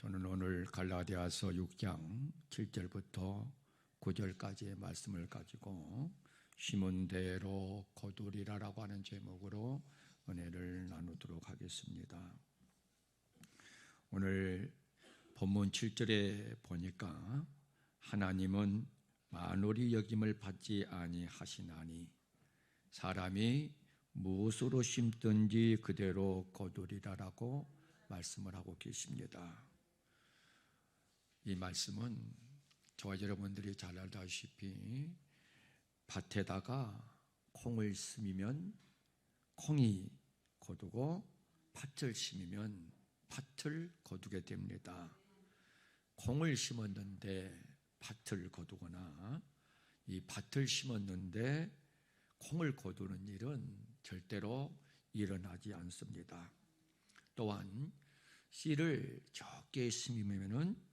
저는 오늘 갈라디아서 6장 7절부터 9절까지의 말씀을 가지고 심은 대로 거두리라라고 하는 제목으로 은혜를 나누도록 하겠습니다. 오늘 본문 7절에 보니까 하나님은 만홀히 여김을 받지 아니하시나니 사람이 무엇으로 심든지 그대로 거두리라라고 말씀을 하고 계십니다. 이 말씀은 저와 여러분들이 잘 알다시피 밭에다가 콩을 심으면 콩이 거두고 팥을 심으면 팥을 거두게 됩니다. 콩을 심었는데 팥을 거두거나 이 밭을 심었는데 콩을 거두는 일은 절대로 일어나지 않습니다. 또한 씨를 적게 심으면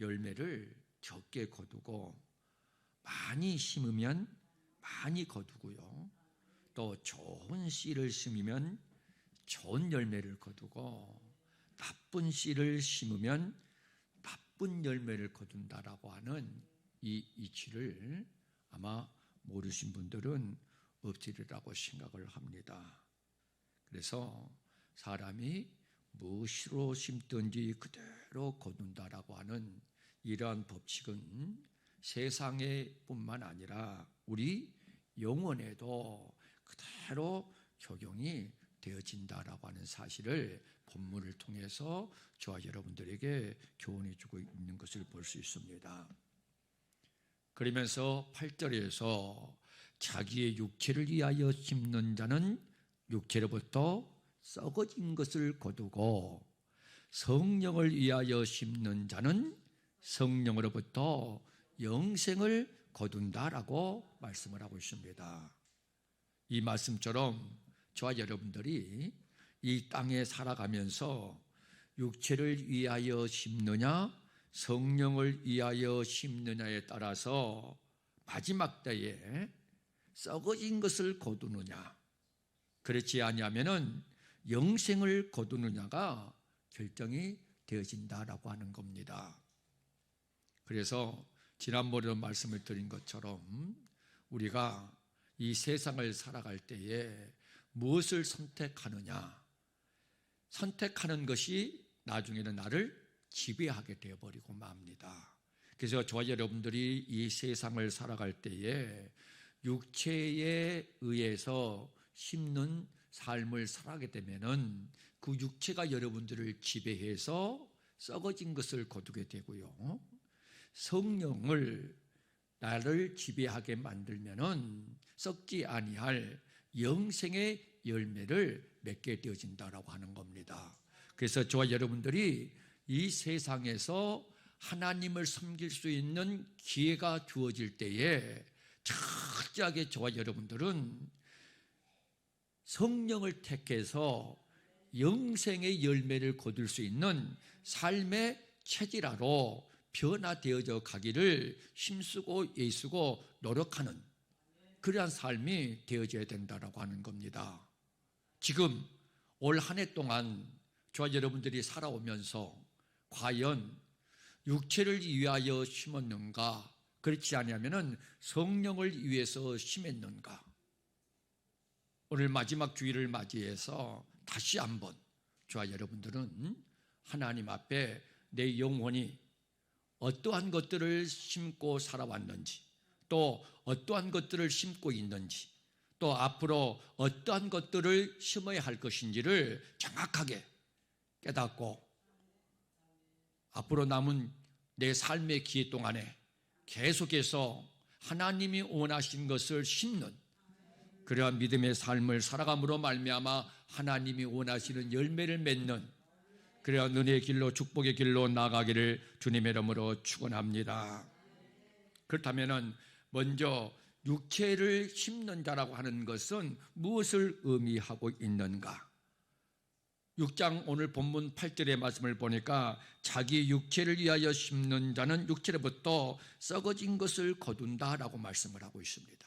열매를 적게 거두고 많이 심으면 많이 거두고요. 또 좋은 씨를 심으면 좋은 열매를 거두고 나쁜 씨를 심으면 나쁜 열매를 거둔다라고 하는 이 이치를 아마 모르신 분들은 없으리라고 생각을 합니다. 그래서 사람이 무엇으로 심든지 그대로 거둔다라고 하는 이러한 법칙은 세상에 뿐만 아니라 우리 영혼에도 그대로 적용이 되어진다라고 하는 사실을 본문을 통해서 저와 여러분들에게 교훈해 주고 있는 것을 볼 수 있습니다. 그러면서 8절에서 자기의 육체를 위하여 심는 자는 육체로부터 썩어진 것을 거두고 성령을 위하여 심는 자는 성령으로부터 영생을 거둔다라고 말씀을 하고 있습니다. 이 말씀처럼 저와 여러분들이 이 땅에 살아가면서 육체를 위하여 심느냐 성령을 위하여 심느냐에 따라서 마지막 때에 썩어진 것을 거두느냐 그렇지 아니하면은 영생을 거두느냐가 결정이 되어진다라고 하는 겁니다. 그래서 지난번에도 말씀을 드린 것처럼 우리가 이 세상을 살아갈 때에 무엇을 선택하느냐 선택하는 것이 나중에는 나를 지배하게 되어버리고 맙니다. 그래서 저와 여러분들이 이 세상을 살아갈 때에 육체에 의해서 심는 삶을 살아가게 되면은 그 육체가 여러분들을 지배해서 썩어진 것을 거두게 되고요. 성령을 나를 지배하게 만들면은 썩지 아니할 영생의 열매를 맺게 되어진다라고 하는 겁니다. 그래서 저와 여러분들이 이 세상에서 하나님을 섬길 수 있는 기회가 주어질 때에 철저하게 저와 여러분들은 성령을 택해서 영생의 열매를 거둘 수 있는 삶의 체질화로 변화되어져 가기를 힘쓰고 애쓰고 노력하는 그러한 삶이 되어져야 된다고 하는 겁니다. 지금 올 한 해 동안 저와 여러분들이 살아오면서 과연 육체를 위하여 심었는가 그렇지 않으면 성령을 위해서 심었는가 오늘 마지막 주일을 맞이해서 다시 한번 저와 여러분들은 하나님 앞에 내 영혼이 어떠한 것들을 심고 살아왔는지 또 어떠한 것들을 심고 있는지 또 앞으로 어떠한 것들을 심어야 할 것인지를 정확하게 깨닫고 앞으로 남은 내 삶의 기회 동안에 계속해서 하나님이 원하신 것을 심는 그러한 믿음의 삶을 살아감으로 말미암아 하나님이 원하시는 열매를 맺는 그러한 은혜의 길로 축복의 길로 나아가기를 주님의 이름으로 축원합니다. 그렇다면 먼저 육체를 심는 자라고 하는 것은 무엇을 의미하고 있는가? 6장 오늘 본문 8절의 말씀을 보니까 자기 육체를 위하여 심는 자는 육체로부터 썩어진 것을 거둔다라고 말씀을 하고 있습니다.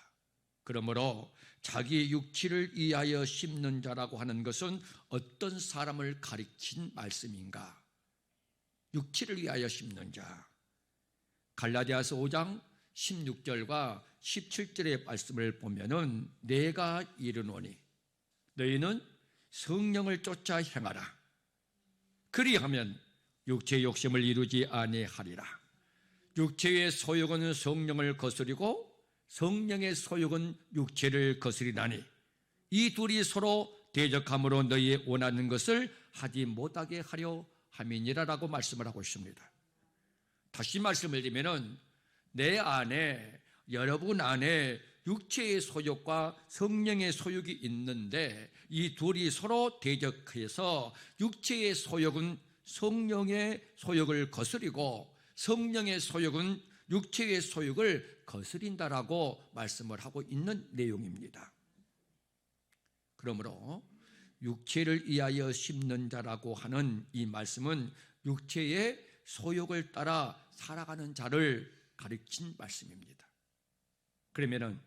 그러므로 자기 육체를 위하여 심는 자라고 하는 것은 어떤 사람을 가리킨 말씀인가? 육체를 위하여 심는 자. 갈라디아서 5장 16절과 17절의 말씀을 보면은 내가 이르노니 너희는 성령을 쫓아 행하라. 그리하면 육체의 욕심을 이루지 아니하리라. 육체의 소욕은 성령을 거스리고 성령의 소욕은 육체를 거스리나니 이 둘이 서로 대적함으로 너희의 원하는 것을 하지 못하게 하려 함이니라라고 말씀을 하고 있습니다. 다시 말씀을 드리면은 내 안에, 여러분 안에 육체의 소욕과 성령의 소욕이 있는데 이 둘이 서로 대적해서 육체의 소욕은 성령의 소욕을 거스리고 성령의 소욕은 육체의 소욕을 거스린다라고 말씀을 하고 있는 내용입니다. 그러므로 육체를 위하여 심는 자라고 하는 이 말씀은 육체의 소욕을 따라 살아가는 자를 가르친 말씀입니다. 그러면은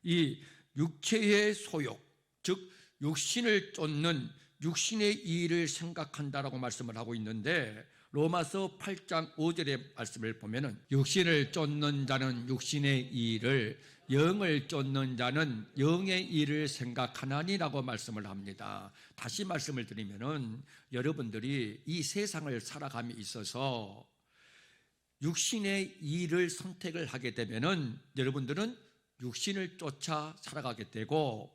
이 육체의 소욕, 즉 육신을 쫓는 육신의 일을 생각한다라고 말씀을 하고 있는데 로마서 8장 5절의 말씀을 보면은 육신을 쫓는 자는 육신의 일을, 영을 쫓는 자는 영의 일을 생각하나니라고 말씀을 합니다. 다시 말씀을 드리면은 여러분들이 이 세상을 살아감에 있어서 육신의 일을 선택을 하게 되면은 여러분들은 육신을 쫓아 살아가게 되고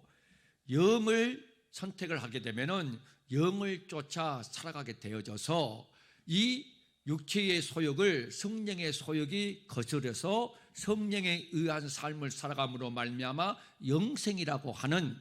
영을 선택을 하게 되면은 영을 쫓아 살아가게 되어져서 이 육체의 소욕을 성령의 소욕이 거스려서 성령에 의한 삶을 살아감으로 말미암아 영생이라고 하는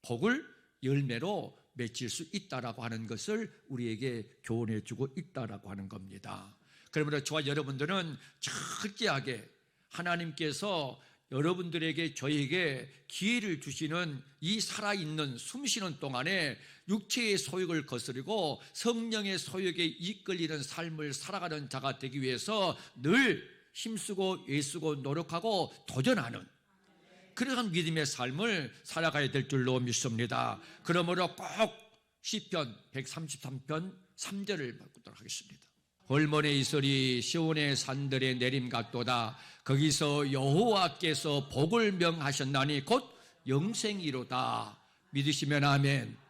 복을 열매로 맺을 수 있다라고 하는 것을 우리에게 교훈해 주고 있다라고 하는 겁니다. 그러므로 저와 여러분들은 철저하게 하나님께서 여러분들에게 저에게 기회를 주시는 이 살아있는 숨쉬는 동안에 육체의 소욕을 거스르고 성령의 소욕에 이끌리는 삶을 살아가는 자가 되기 위해서 늘 힘쓰고 애쓰고 노력하고 도전하는 그러한 믿음의 삶을 살아가야 될 줄로 믿습니다. 그러므로 꼭 시편 133편 3절을 바꾸도록 하겠습니다. 홀몬의 이슬이 시온의 산들에 내림 같도다. 거기서 여호와께서 복을 명하셨나니 곧 영생이로다. 믿으시면 아멘.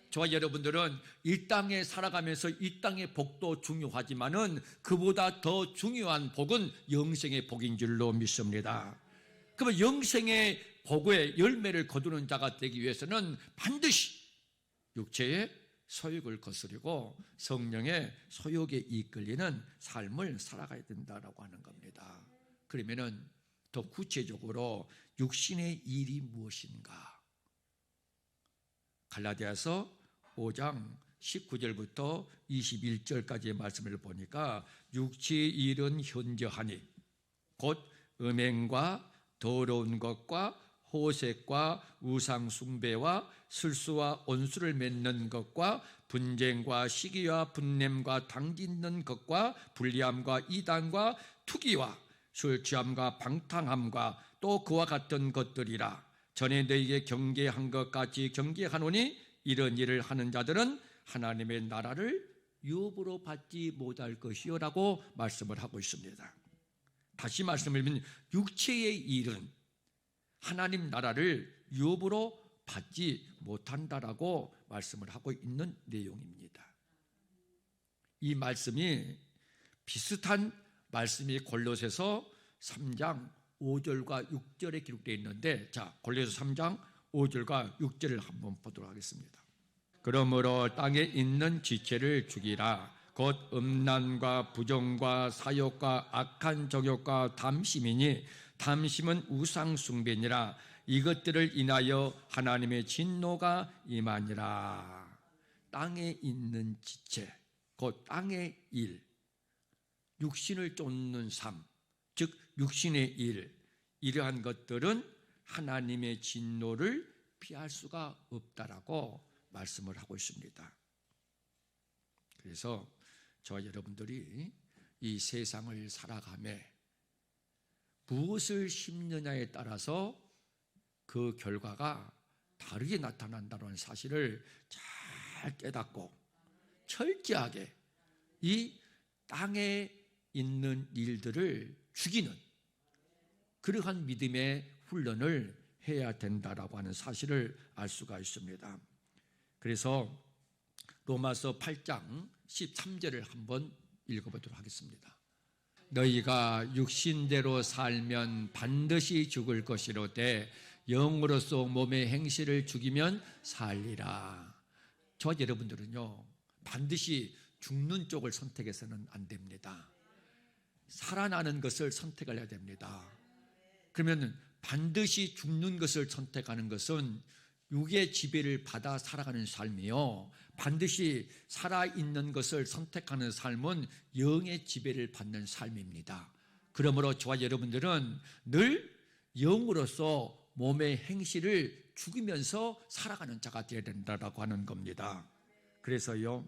저와 여러분들은 이 땅에 살아가면서 이 땅의 복도 중요하지만은 그보다 더 중요한 복은 영생의 복인 줄로 믿습니다. 그러면 영생의 복의 열매를 거두는 자가 되기 위해서는 반드시 육체의 소욕을 거스르고 성령의 소욕에 이끌리는 삶을 살아가야 된다라고 하는 겁니다. 그러면은 더 구체적으로 육신의 일이 무엇인가? 갈라디아서 5장 19절부터 21절까지의 말씀을 보니까 육체의 일은 현저하니 곧 음행과 더러운 것과 호색과 우상 숭배와 술수와 온수를 맺는 것과 분쟁과 시기와 분냄과 당짓는 것과 불리함과 이단과 투기와 술 취함과 방탕함과 또 그와 같은 것들이라. 전에 너희에게 경계한 것 같이 경계하노니 이런 일을 하는 자들은 하나님의 나라를 유업으로 받지 못할 것이요라고 말씀을 하고 있습니다. 다시 말씀을 드리면 육체의 일은 하나님 나라를 유업으로 받지 못한다라고 말씀을 하고 있는 내용입니다. 이 말씀이 비슷한 말씀이 골로새서 3장 5절과 6절에 기록되어 있는데, 자, 골로새 3장 5절과 6절을 한번 보도록 하겠습니다. 그러므로 땅에 있는 지체를 죽이라. 곧 음란과 부정과 사욕과 악한 정욕과 담심이니 담심은 우상 숭배니라. 이것들을 인하여 하나님의 진노가 임하니라. 땅에 있는 지체, 곧 땅의 일, 육신을 쫓는 삶, 즉 육신의 일, 이러한 것들은 하나님의 진노를 피할 수가 없다라고 말씀을 하고 있습니다. 그래서 저와 여러분들이 이 세상을 살아가며 무엇을 심느냐에 따라서 그 결과가 다르게 나타난다는 사실을 잘 깨닫고 철저하게 이 땅에 있는 일들을 죽이는 그러한 믿음의 훈련을 해야 된다라고 하는 사실을 알 수가 있습니다. 그래서 로마서 8장 13절을 한번 읽어보도록 하겠습니다. 너희가 육신대로 살면 반드시 죽을 것이로되 영으로서 몸의 행실을 죽이면 살리라. 저 여러분들은요, 반드시 죽는 쪽을 선택해서는 안 됩니다. 살아나는 것을 선택을 해야 됩니다. 그러면 반드시 죽는 것을 선택하는 것은 육의 지배를 받아 살아가는 삶이요, 반드시 살아있는 것을 선택하는 삶은 영의 지배를 받는 삶입니다. 그러므로 저와 여러분들은 늘 영으로서 몸의 행실을 죽이면서 살아가는 자가 되어야 된다고 하는 겁니다. 그래서요,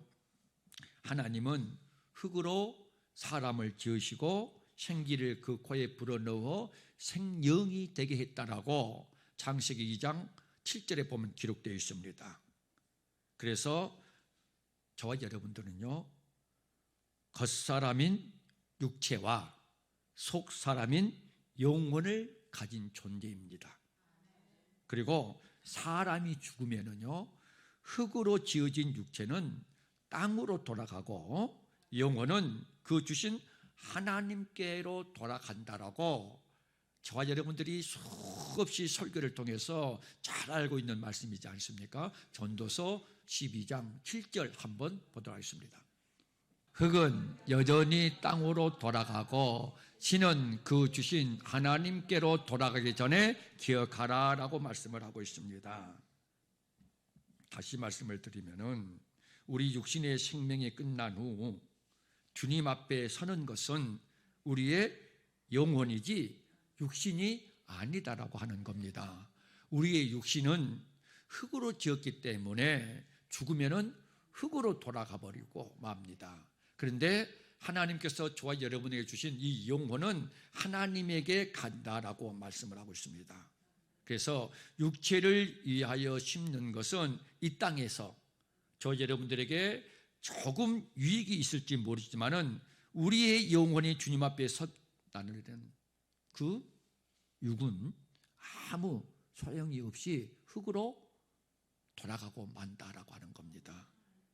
하나님은 흙으로 사람을 지으시고 생기를 그 코에 불어넣어 생영이 되게 했다라고 창세기 2장 7절에 보면 기록되어 있습니다. 그래서 저와 여러분들은요, 겉사람인 육체와 속사람인 영혼을 가진 존재입니다. 그리고 사람이 죽으면은요, 흙으로 지어진 육체는 땅으로 돌아가고 영혼은 그 주신 하나님께로 돌아간다라고 저와 여러분들이 수없이 설교를 통해서 잘 알고 있는 말씀이지 않습니까? 전도서 12장 7절 한번 보도록 하겠습니다. 흙은 여전히 땅으로 돌아가고 신은 그 주신 하나님께로 돌아가기 전에 기억하라 라고 말씀을 하고 있습니다. 다시 말씀을 드리면은 우리 육신의 생명이 끝난 후 주님 앞에 서는 것은 우리의 영혼이지 육신이 아니다라고 하는 겁니다. 우리의 육신은 흙으로 지었기 때문에 죽으면은 흙으로 돌아가 버리고 맙니다. 그런데 하나님께서 저와 여러분에게 주신 이 영혼은 하나님에게 간다라고 말씀을 하고 있습니다. 그래서 육체를 위하여 심는 것은 이 땅에서 저 여러분들에게 조금 유익이 있을지 모르지만은 우리의 영혼이 주님 앞에 섰다는 그 육은 아무 소용이 없이 흙으로 돌아가고 만다라고 하는 겁니다.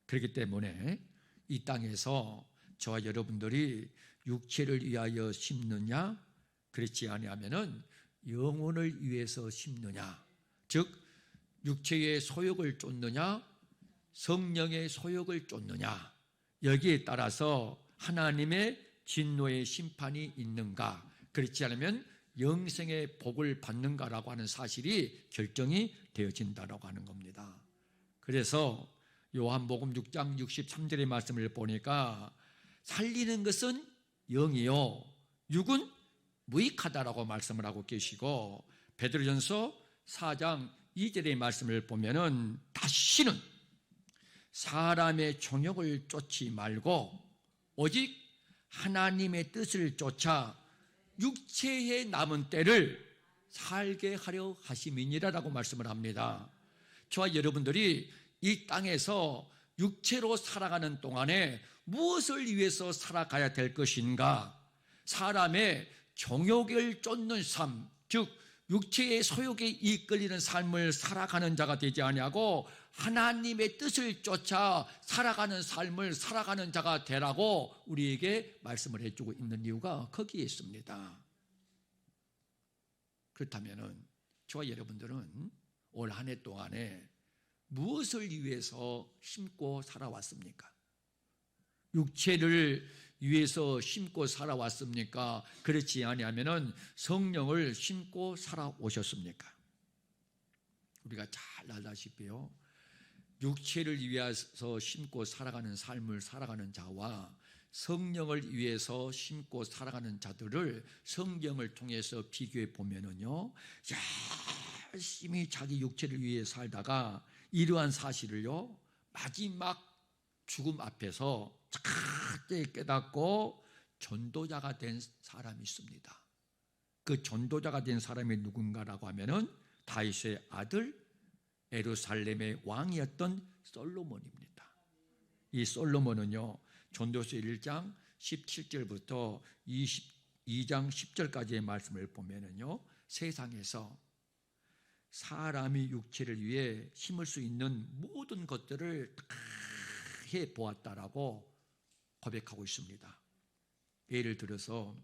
그렇기 때문에 이 땅에서 저와 여러분들이 육체를 위하여 심느냐, 그렇지 아니하면은 영혼을 위해서 심느냐, 즉 육체의 소욕을 쫓느냐, 성령의 소욕을 쫓느냐, 여기에 따라서 하나님의 진노의 심판이 있는가, 그렇지 않으면 영생의 복을 받는가라고 하는 사실이 결정이 되어진다라고 하는 겁니다. 그래서 요한복음 6장 63절의 말씀을 보니까 살리는 것은 영이요 육은 무익하다라고 말씀을 하고 계시고, 베드로전서 4장 2절의 말씀을 보면은 다시는 사람의 정욕을 쫓지 말고 오직 하나님의 뜻을 쫓아 육체의 남은 때를 살게 하려 하심이니라라고 말씀을 합니다. 저와 여러분들이 이 땅에서 육체로 살아가는 동안에 무엇을 위해서 살아가야 될 것인가? 사람의 정욕을 쫓는 삶, 즉 육체의 소욕에 이끌리는 삶을 살아가는 자가 되지 아니하고 하나님의 뜻을 쫓아 살아가는 삶을 살아가는 자가 되라고 우리에게 말씀을 해주고 있는 이유가 거기에 있습니다. 그렇다면 저와 여러분들은 올 한 해 동안에 무엇을 위해서 심고 살아왔습니까? 육체를 위해서 심고 살아왔습니까? 그렇지 아니하면은 성령을 심고 살아오셨습니까? 우리가 잘 알다시피요, 육체를 위해서 심고 살아가는 삶을 살아가는 자와 성령을 위해서 심고 살아가는 자들을 성경을 통해서 비교해 보면은요, 열심히 자기 육체를 위해 살다가 이러한 사실을요, 마지막 죽음 앞에서 착하게 깨닫고 전도자가 된 사람이 있습니다. 그 전도자가 된 사람이 누군가라고 하면은 다윗의 아들 예루살렘의 왕이었던 솔로몬입니다. 이 솔로몬은요, 전도서 1장 17절부터 22장 10절까지의 말씀을 보면은요, 세상에서 사람이 육체를 위해 심을 수 있는 모든 것들을 다 해 보았다라고 고백하고 있습니다. 예를 들어서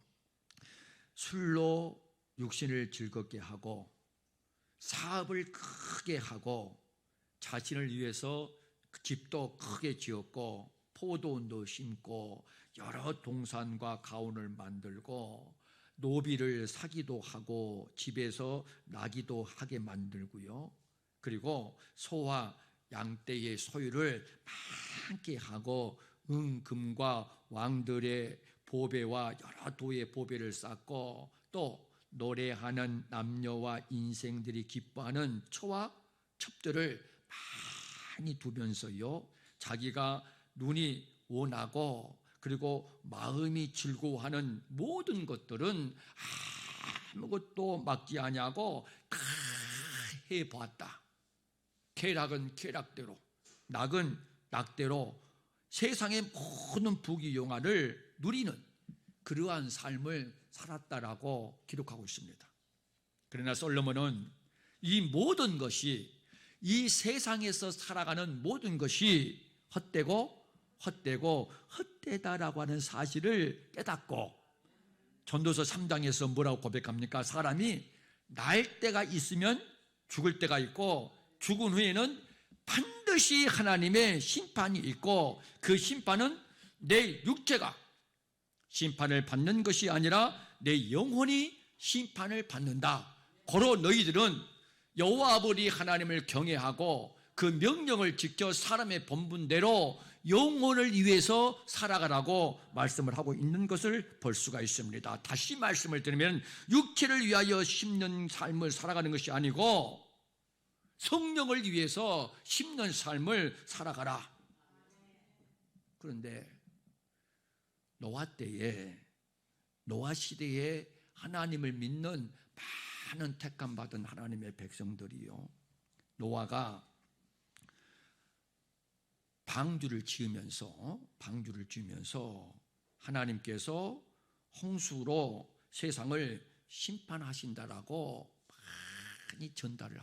술로 육신을 즐겁게 하고, 사업을 크게 하고, 자신을 위해서 집도 크게 지었고, 포도원도 심고, 여러 동산과 가온을 만들고, 노비를 사기도 하고, 집에서 나기도 하게 만들고요. 그리고 소와 양떼의 소유를 많게 하고, 금과 왕들의 보배와 여러 도의 보배를 쌓고, 또 노래하는 남녀와 인생들이 기뻐하는 초와 첩들을 많이 두면서요, 자기가 눈이 원하고 그리고 마음이 즐거워하는 모든 것들은 아무것도 막지 아니하고 다 해보았다. 쾌락은 쾌락대로, 낙은 낙대로 세상의 모든 부귀영화를 누리는 그러한 삶을 살았다라고 기록하고 있습니다. 그러나 솔로몬은 이 모든 것이, 이 세상에서 살아가는 모든 것이 헛되고 헛되다라고 하는 사실을 깨닫고, 전도서 3장에서 뭐라고 고백합니까? 사람이 날 때가 있으면 죽을 때가 있고, 죽은 후에는 반드시 하나님의 심판이 있고, 그 심판은 내 육체가 심판을 받는 것이 아니라 내 영혼이 심판을 받는다. 고로 너희들은 여호와 아버지 하나님을 경외하고 그 명령을 지켜 사람의 본분대로 영혼을 위해서 살아가라고 말씀을 하고 있는 것을 볼 수가 있습니다. 다시 말씀을 드리면 육체를 위하여 심는 삶을 살아가는 것이 아니고 성령을 위해서 심는 삶을 살아가라. 그런데 노아 시대에 하나님을 믿는 많은 택감 받은 하나님의 백성들이요, 노아가 방주를 지으면서 하나님께서 홍수로 세상을 심판하신다라고 많이 전파를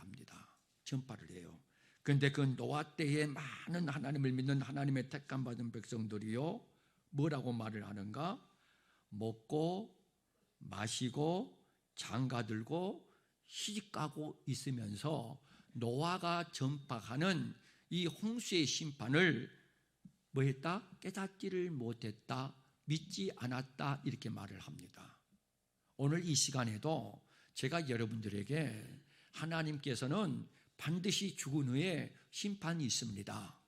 해요. 그런데 그 노아 때에 많은 하나님을 믿는 하나님의 택감 받은 백성들이요, 뭐라고 말을 하는가? 먹고 마시고 장가들고 시집가고 있으면서 노아가 전파하는 이 홍수의 심판을 뭐 했다? 깨닫지를 못했다, 믿지 않았다, 이렇게 말을 합니다. 오늘 이 시간에도 제가 여러분들에게 하나님께서는 반드시 죽은 후에 심판이 있습니다.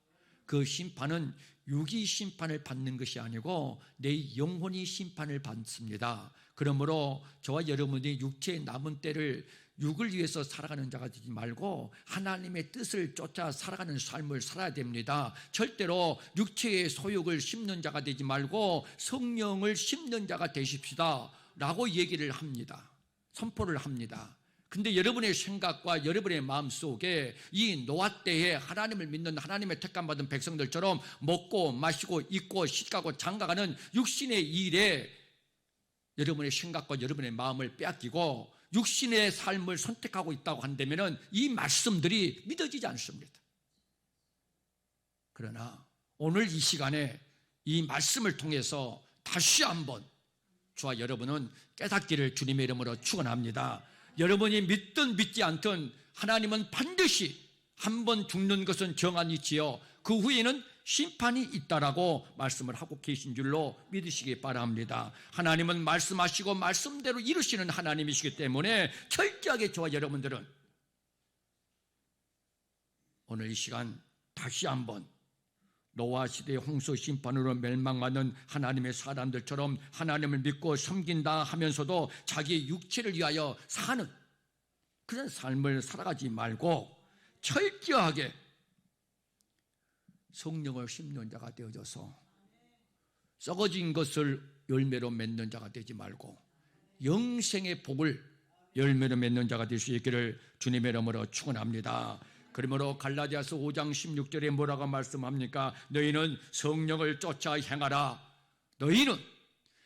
그 심판은 육이 심판을 받는 것이 아니고 내 영혼이 심판을 받습니다. 그러므로 저와 여러분이 육체의 남은 때를 육을 위해서 살아가는 자가 되지 말고 하나님의 뜻을 쫓아 살아가는 삶을 살아야 됩니다. 절대로 육체의 소욕을 심는 자가 되지 말고 성령을 심는 자가 되십시다 라고 얘기를 합니다. 선포를 합니다. 근데 여러분의 생각과 여러분의 마음속에 이 노아 때에 하나님을 믿는 하나님의 택감받은 백성들처럼 먹고 마시고 입고 시집가고 장가가는 육신의 일에 여러분의 생각과 여러분의 마음을 빼앗기고 육신의 삶을 선택하고 있다고 한다면 이 말씀들이 믿어지지 않습니다. 그러나 오늘 이 시간에 이 말씀을 통해서 다시 한번 저와 여러분은 깨닫기를 주님의 이름으로 축원합니다. 여러분이 믿든 믿지 않든 하나님은 반드시 한 번 죽는 것은 정한이지요, 그 후에는 심판이 있다라고 말씀을 하고 계신 줄로 믿으시기 바랍니다. 하나님은 말씀하시고 말씀대로 이루시는 하나님이시기 때문에 철저하게 저와 여러분들은 오늘 이 시간 다시 한번 노아 시대의 홍수 심판으로 멸망하는 하나님의 사람들처럼 하나님을 믿고 섬긴다 하면서도 자기의 육체를 위하여 사는 그런 삶을 살아가지 말고 철저하게 성령을 심는 자가 되어져서 썩어진 것을 열매로 맺는 자가 되지 말고 영생의 복을 열매로 맺는 자가 될 수 있기를 주님의 이름으로 축원합니다. 그러므로 갈라디아서 5장 16절에 뭐라고 말씀합니까? 너희는 성령을 쫓아 행하라. 너희는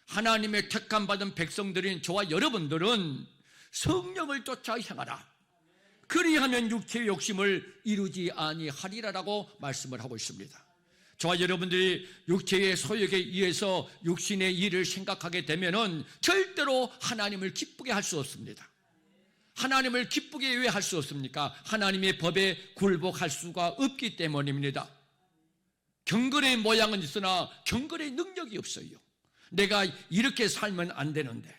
하나님의 택함 받은 백성들인 저와 여러분들은 성령을 쫓아 행하라. 그리하면 육체의 욕심을 이루지 아니하리라라고 말씀을 하고 있습니다. 저와 여러분들이 육체의 소욕에 의해서 육신의 일을 생각하게 되면은 절대로 하나님을 기쁘게 할 수 없습니다. 하나님을 기쁘게 왜 할 수 없습니까? 하나님의 법에 굴복할 수가 없기 때문입니다. 경건의 모양은 있으나 경건의 능력이 없어요. 내가 이렇게 살면 안 되는데,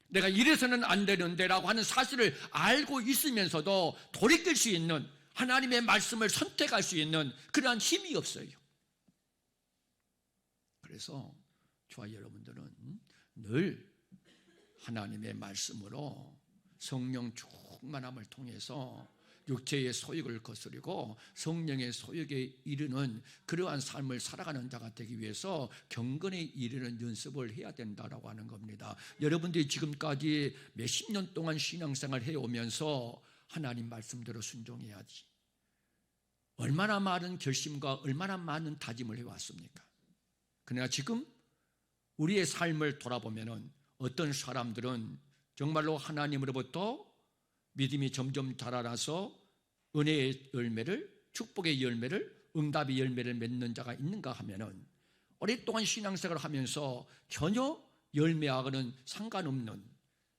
내가 이래서는 안 되는데라고 하는 사실을 알고 있으면서도 돌이킬 수 있는, 하나님의 말씀을 선택할 수 있는 그러한 힘이 없어요. 그래서 저와 여러분들은 늘 하나님의 말씀으로 성령 충만함을 통해서 육체의 소욕을 거스르고 성령의 소욕에 이르는 그러한 삶을 살아가는 자가 되기 위해서 경건에 이르는 연습을 해야 된다라고 하는 겁니다. 여러분들이 지금까지 몇십 년 동안 신앙생활을 해오면서 하나님 말씀대로 순종해야지, 얼마나 많은 결심과 얼마나 많은 다짐을 해왔습니까? 그러나 지금 우리의 삶을 돌아보면은 어떤 사람들은 정말로 하나님으로부터 믿음이 점점 자라나서 은혜의 열매를, 축복의 열매를, 응답의 열매를 맺는 자가 있는가 하면은 오랫동안 신앙생활을 하면서 전혀 열매하고는 상관없는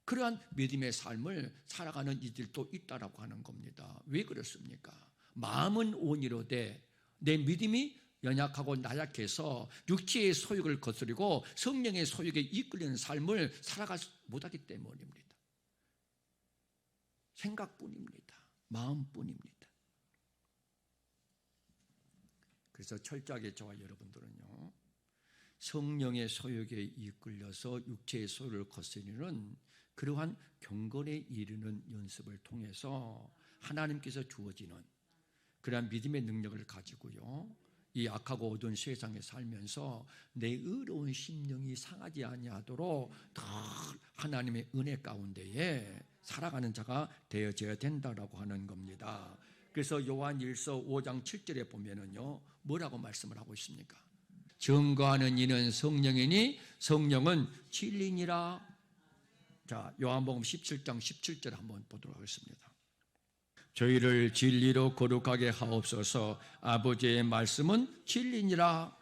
그러한 믿음의 삶을 살아가는 이들도 있다라고 하는 겁니다. 왜 그렇습니까? 마음은 온이로되 내 믿음이 연약하고 나약해서 육체의 소욕을 거스르고 성령의 소욕에 이끌리는 삶을 살아가지 못하기 때문입니다. 생각뿐입니다. 마음뿐입니다. 그래서 철저하게 저와 여러분들은요, 성령의 소욕에 이끌려서 육체의 소욕을 거스르는 그러한 경건에 이르는 연습을 통해서 하나님께서 주어지는 그러한 믿음의 능력을 가지고요, 이 악하고 어두운 세상에 살면서 내 의로운 심령이 상하지 아니하도록 더 하나님의 은혜 가운데에 살아가는 자가 되어져야 된다라고 하는 겁니다. 그래서 요한일서 5장 7절에 보면은요, 뭐라고 말씀을 하고 있습니까? 증거하는 이는 성령이니 성령은 진리니라. 자, 요한복음 17장 17절 한번 보도록 하겠습니다. 저희를 진리로 거룩하게 하옵소서. 아버지의 말씀은 진리니라.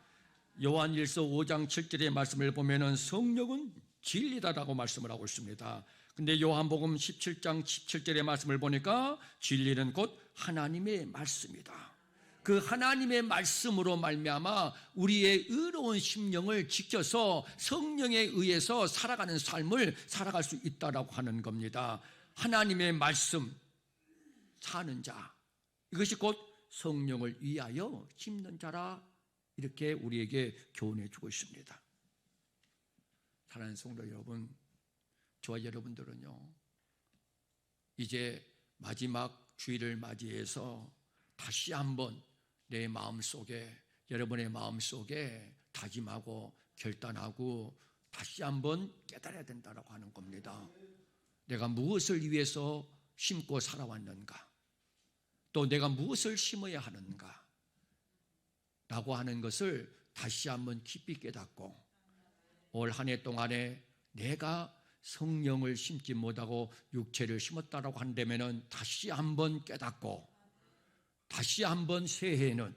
요한일서 5장 7절의 말씀을 보면은 성령은 진리다라고 말씀을 하고 있습니다. 근데 요한복음 17장 17절의 말씀을 보니까 진리는 곧 하나님의 말씀이다. 그 하나님의 말씀으로 말미암아 우리의 의로운 심령을 지켜서 성령에 의해서 살아가는 삶을 살아갈 수 있다라고 하는 겁니다. 하나님의 말씀 사는 자, 이것이 곧 성령을 위하여 심는 자라, 이렇게 우리에게 교훈해 주고 있습니다. 사랑하는 성도 여러분, 저와 여러분들은요, 이제 마지막 주일을 맞이해서 다시 한번 내 마음속에, 여러분의 마음속에 다짐하고 결단하고 다시 한번 깨달아야 된다고 하는 겁니다. 내가 무엇을 위해서 심고 살아왔는가, 또 내가 무엇을 심어야 하는가 라고 하는 것을 다시 한번 깊이 깨닫고, 올 한 해 동안에 내가 성령을 심지 못하고 육체를 심었다라고 한다면은 다시 한번 깨닫고, 다시 한번 새해에는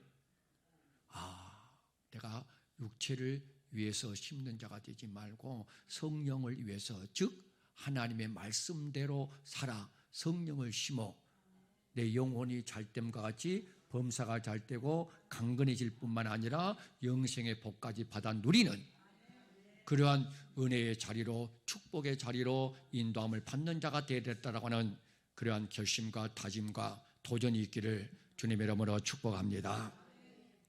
내가 육체를 위해서 심는 자가 되지 말고 성령을 위해서, 즉 하나님의 말씀대로 살아 성령을 심어 내 영혼이 잘됨과 같이 범사가 잘되고 강건해질 뿐만 아니라 영생의 복까지 받아 누리는 그러한 은혜의 자리로, 축복의 자리로 인도함을 받는 자가 되어야 됐다라고 하는 그러한 결심과 다짐과 도전이 있기를 주님의 이름으로 축복합니다.